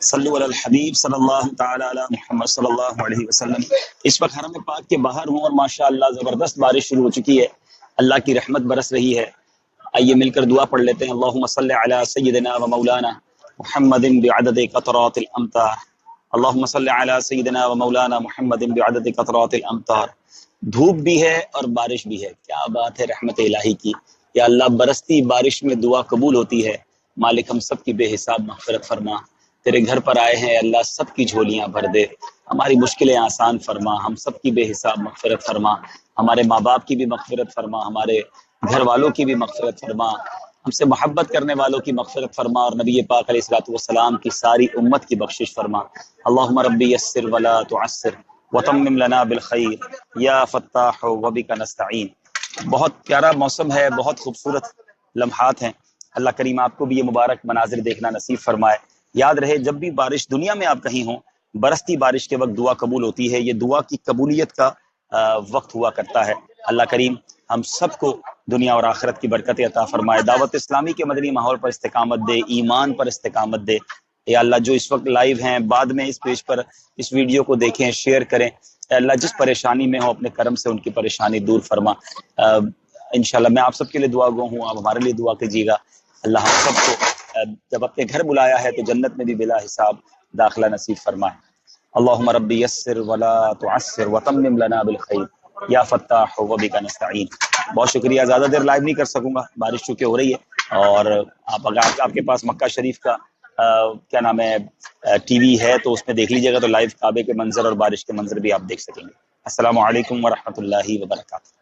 صلو علی الحبیب صلی اللہ تعالی علی محمد صلی اللہ علیہ وسلم۔ اس وقت حرم پاک کے باہر ہوں اور ماشاءاللہ زبردست بارش شروع ہو چکی ہے، اللہ کی رحمت برس رہی ہے۔ آئیے مل کر دعا پڑھ لیتے ہیں۔ اللہم صلی علی سیدنا و مولانا محمد بعدد قطرات الامطار، اللہم صلی علی سیدنا و مولانا محمد بعدد قطرات الامطار۔ دھوپ بھی ہے اور بارش بھی ہے، کیا بات ہے رحمت الہی کی۔ یا اللہ برستی بارش میں دعا قبول ہوتی ہے، مالک ہم سب کی بے حساب مغفرت فرما۔ تیرے گھر پر آئے ہیں اللہ، سب کی جھولیاں بھر دے، ہماری مشکلیں آسان فرما، ہم سب کی بے حساب مغفرت فرما، ہمارے ماں باپ کی بھی مغفرت فرما، ہمارے گھر والوں کی بھی مغفرت فرما، ہم سے محبت کرنے والوں کی مغفرت فرما، اور نبی پاک علیہ الصلوۃ والسلام کی ساری امت کی بخشش فرما۔ اللہم ربی یسر ولا تعسر وتمم لنا بالخیر یا فتاح وبک نستعین۔ بہت پیارا موسم ہے، بہت خوبصورت لمحات ہیں۔ اللہ کریم آپ کو بھی یہ مبارک مناظر دیکھنا نصیب فرمائے۔ یاد رہے جب بھی بارش دنیا میں آپ کہیں ہوں، برستی بارش کے وقت دعا قبول ہوتی ہے، یہ دعا کی قبولیت کا وقت ہوا کرتا ہے۔ اللہ کریم ہم سب کو دنیا اور آخرت کی برکت عطا فرمائے، دعوت اسلامی کے مدنی ماحول پر استقامت دے، ایمان پر استقامت دے۔ یا اللہ جو اس وقت لائیو ہیں، بعد میں اس پیج پر اس ویڈیو کو دیکھیں، شیئر کریں، اے اللہ جس پریشانی میں ہو اپنے کرم سے ان کی پریشانی دور فرما۔ انشاءاللہ میں آپ سب کے لیے دعا گو ہوں، آپ ہمارے لیے دعا کیجیے گا۔ اللہ ہم سب کو جب اپنے گھر بلایا ہے تو جنت میں بھی بلا حساب داخلہ نصیب فرمائے۔ اللہم ربی یسر ولا تعسر وتمم لنا بالخیر یا فتاح وبک نستعین۔ بہت شکریہ، زیادہ دیر لائیو نہیں کر سکوں گا، بارش چونکہ ہو رہی ہے، اور اگر آپ کے پاس مکہ شریف کا کیا نام ہے ٹی وی ہے تو اس میں دیکھ لیجیے گا، تو لائیو کعبے کے منظر اور بارش کے منظر بھی آپ دیکھ سکیں گے۔ السلام علیکم ورحمۃ اللہ وبرکاتہ۔